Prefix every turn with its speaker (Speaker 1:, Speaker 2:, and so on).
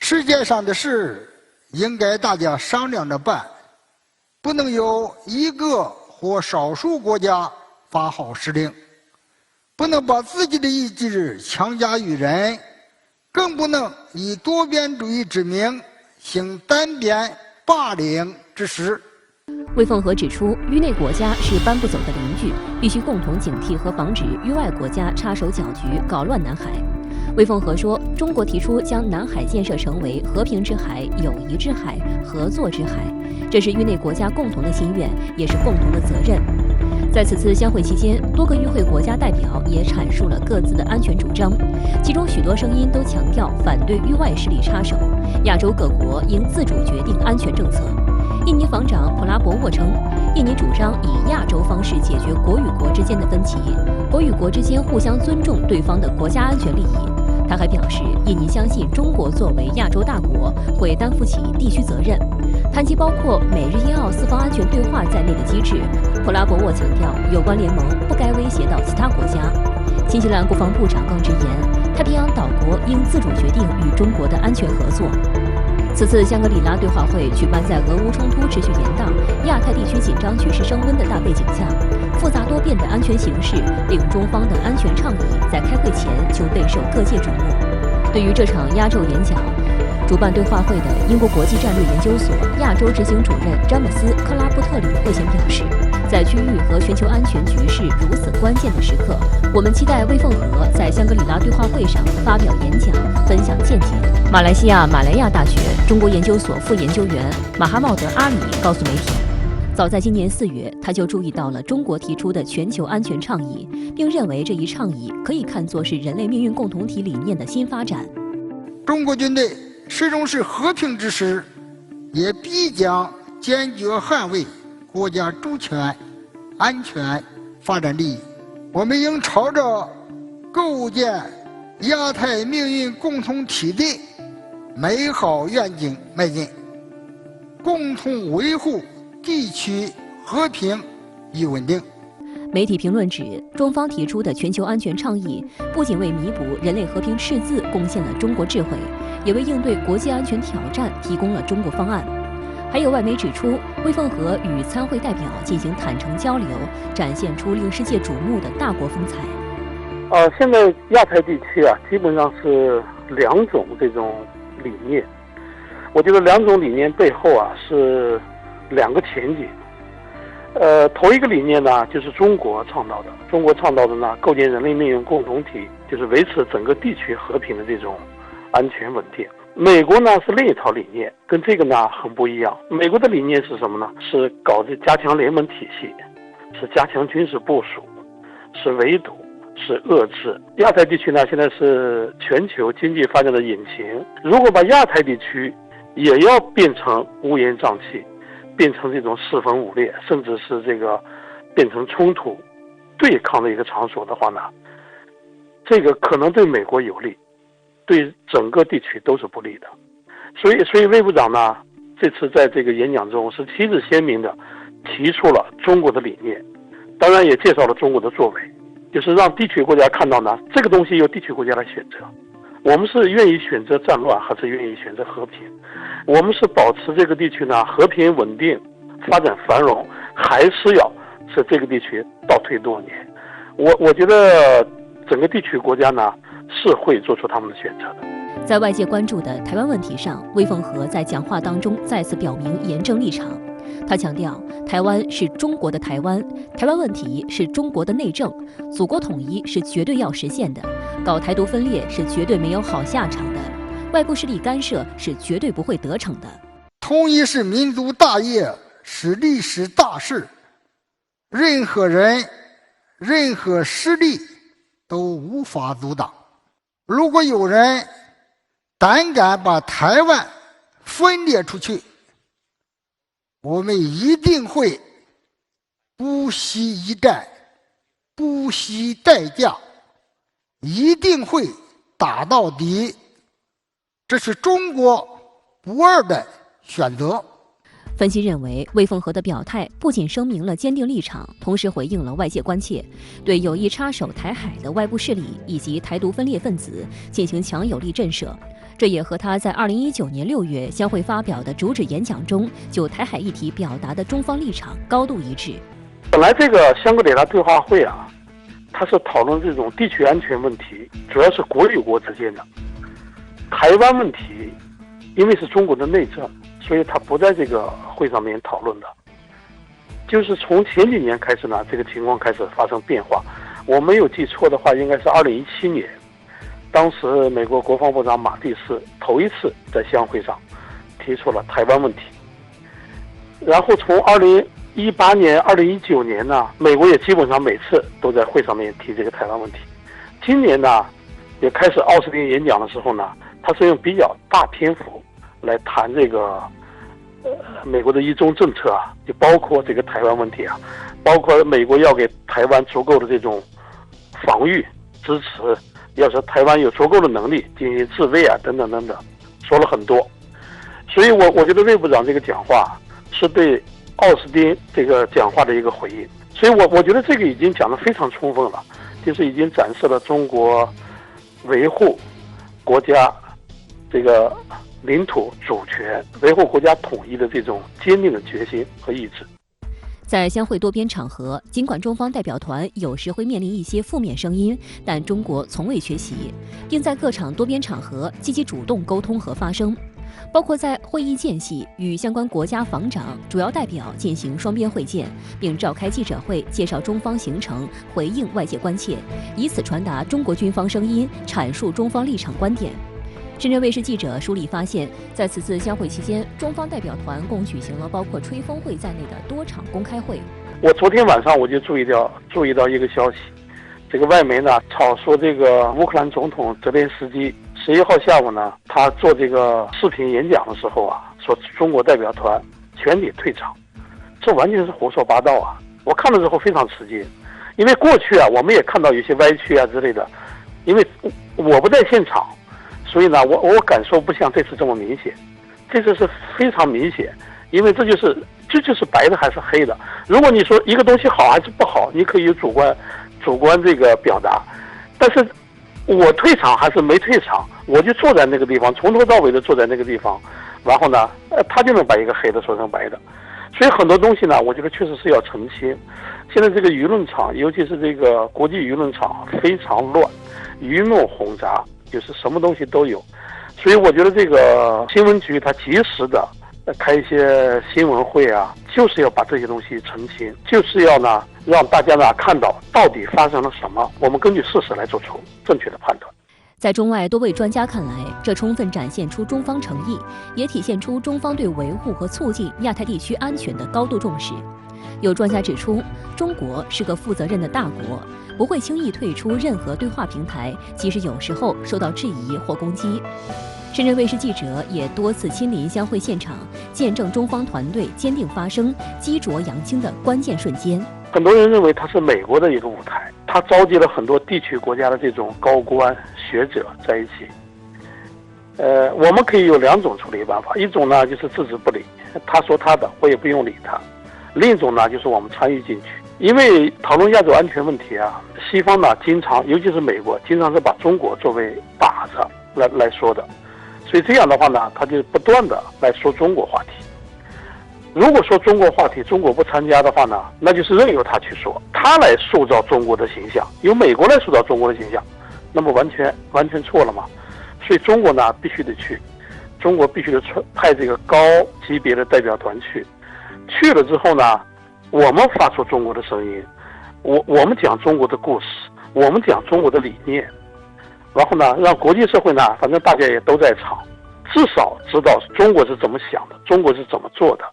Speaker 1: 世界上的事应该大家商量着办，不能由一个或少数国家发号施令，不能把自己的意志强加于人，更不能以多边主义之名行单边霸凌之实。
Speaker 2: 魏凤和指出，域内国家是搬不走的邻居，必须共同警惕和防止域外国家插手搅局，搞乱南海。魏凤和说，中国提出将南海建设成为和平之海、友谊之海、合作之海，这是域内国家共同的心愿，也是共同的责任。在此次相会期间，多个与会国家代表也阐述了各自的安全主张，其中许多声音都强调反对域外势力插手，亚洲各国应自主决定安全政策。印尼防长普拉博沃称，印尼主张以亚洲方式解决国与国之间的分歧，国与国之间互相尊重对方的国家安全利益。他还表示，印尼相信中国作为亚洲大国会担负起地区责任。谈及包括美日印澳四方安全对话在内的机制，普拉博沃强调，有关联盟不该威胁到其他国家。新西兰国防部长更直言，太平洋岛国应自主决定与中国的安全合作。此次香格里拉对话会举办在俄乌冲突持续延宕、亚太地区紧张局势升温的大背景下，复杂多变的安全形势令中方的安全倡议在开会前就备受各界瞩目。对于这场压轴演讲，主办对话会的英国国际战略研究所亚洲执行主任詹姆斯·克拉布特里会前表示，在区域和全球安全局势如此关键的时刻，我们期待魏凤和在香格里拉对话会上发表演讲，分享见解。马来西亚马来亚大学中国研究所副研究员马哈茂德·阿里告诉媒体，早在今年4月，他就注意到了中国提出的全球安全倡议，并认为这一倡议可以看作是人类命运共同体理念的新发展。
Speaker 1: 中国军队始终是和平之师，也必将坚决捍卫国家主权、安全、发展利益。我们应朝着构建亚太命运共同体的美好愿景迈进，共同维护地区和平与稳定。
Speaker 2: 媒体评论指，中方提出的全球安全倡议不仅为弥补人类和平赤字贡献了中国智慧，也为应对国际安全挑战提供了中国方案。还有外媒指出，魏凤和与参会代表进行坦诚交流，展现出令世界瞩目的大国风采。
Speaker 3: 现在亚太地区基本上是两种这种理念。我觉得两种理念背后是两个前景。头一个理念呢，就是中国倡导的。中国倡导的呢，构建人类命运共同体，就是维持整个地区和平的这种安全稳定。美国呢是另一套理念，跟这个呢很不一样。美国的理念是什么呢？是搞这加强联盟体系，是加强军事部署，是围堵，是遏制。亚太地区呢，现在是全球经济发展的引擎。如果把亚太地区也要变成乌烟瘴气，变成这种四分五裂，甚至是这个变成冲突对抗的一个场所的话呢，这个可能对美国有利，对整个地区都是不利的。所以魏部长呢，这次在这个演讲中是旗帜鲜明的提出了中国的理念，当然也介绍了中国的作为，就是让地区国家看到呢，这个东西由地区国家来选择。我们是愿意选择战乱，还是愿意选择和平？我们是保持这个地区呢和平稳定、发展繁荣，还是要使这个地区倒退多年？我觉得整个地区国家呢是会做出他们的选择的。
Speaker 2: 在外界关注的台湾问题上，魏凤和在讲话当中再次表明严正立场。他强调，台湾是中国的台湾，台湾问题是中国的内政，祖国统一是绝对要实现的，搞台独分裂是绝对没有好下场的，外部势力干涉是绝对不会得逞的。
Speaker 1: 统一是民族大业，是历史大事，任何人、任何势力都无法阻挡。如果有人胆敢把台湾分裂出去，我们一定会不惜一战，不惜代价，一定会打到底。这是中国不二的选择。
Speaker 2: 分析认为，魏凤和的表态不仅声明了坚定立场，同时回应了外界关切，对有意插手台海的外部势力以及台独分裂分子进行强有力震慑，这也和他在2019年6月将会发表的主旨演讲中就台海议题表达的中方立场高度一致。
Speaker 3: 本来这个香格里拉对话会啊，它是讨论这种地区安全问题，主要是国与国之间的。台湾问题，因为是中国的内政，所以它不在这个会上面讨论的。就是从前几年开始呢，这个情况开始发生变化。我没有记错的话，应该是2017年，当时美国国防部长马蒂斯头一次在香会上提出了台湾问题。然后从2018年、2019年呢，美国也基本上每次都在会上面提这个台湾问题。今年呢，也开始奥斯汀演讲的时候呢，他是用比较大篇幅来谈这个美国的一中政策啊，就包括这个台湾问题啊，包括美国要给台湾足够的这种防御支持，要是台湾有足够的能力进行自卫啊，等等等等，说了很多。所以我觉得魏部长这个讲话是对奥斯汀这个讲话的一个回应，所以我觉得这个已经讲得非常充分了，就是已经展示了中国维护国家这个领土主权、维护国家统一的这种坚定的决心和意志。
Speaker 2: 在相会多边场合，尽管中方代表团有时会面临一些负面声音，但中国从未缺席，并在各场多边场合积极主动沟通和发声，包括在会议间隙与相关国家防长、主要代表进行双边会见，并召开记者会介绍中方行程，回应外界关切，以此传达中国军方声音，阐述中方立场观点。深圳卫视记者梳理发现，在此次相会期间，中方代表团共举行了包括吹风会在内的多场公开会。
Speaker 3: 我昨天晚上我就注意到一个消息，这个外媒呢炒说这个乌克兰总统泽连斯基11号下午呢，他做这个视频演讲的时候啊，说中国代表团全体退场，这完全是胡说八道啊！我看了之后非常吃惊，因为过去啊我们也看到有些歪曲啊之类的，因为我不在现场。所以呢，我感受不像这次这么明显，这次是非常明显，因为这就是白的还是黑的。如果你说一个东西好还是不好，你可以有主观这个表达，但是我退场还是没退场，我就坐在那个地方，从头到尾的坐在那个地方，然后呢，他就能把一个黑的说成白的。所以很多东西呢，我觉得确实是要澄清。现在这个舆论场，尤其是这个国际舆论场非常乱，鱼目混杂。就是什么东西都有，所以我觉得这个新闻局它及时的开一些新闻会啊，就是要把这些东西澄清，就是要呢让大家呢看到到底发生了什么，我们根据事实来做出正确的判断。
Speaker 2: 在中外多位专家看来，这充分展现出中方诚意，也体现出中方对维护和促进亚太地区安全的高度重视。有专家指出，中国是个负责任的大国，不会轻易退出任何对话平台，即使有时候受到质疑或攻击。深圳卫视记者也多次亲临相会现场，见证中方团队坚定发声、激浊扬清的关键瞬间。
Speaker 3: 很多人认为它是美国的一个舞台，它召集了很多地区国家的这种高官学者在一起。我们可以有两种处理办法，一种呢就是置之不理，他说他的，我也不用理他；另一种呢就是我们参与进去。因为讨论亚洲安全问题啊，西方呢经常，尤其是美国，经常是把中国作为靶子来说的，所以这样的话呢，他就不断的来说中国话题。如果说中国话题，中国不参加的话呢，那就是任由他去说，他来塑造中国的形象，由美国来塑造中国的形象，那么完全错了嘛。所以中国呢必须得去，中国必须得派这个高级别的代表团去了之后呢，我们发出中国的声音，我们讲中国的故事，我们讲中国的理念，然后呢，让国际社会呢，反正大家也都在场，至少知道中国是怎么想的，中国是怎么做的。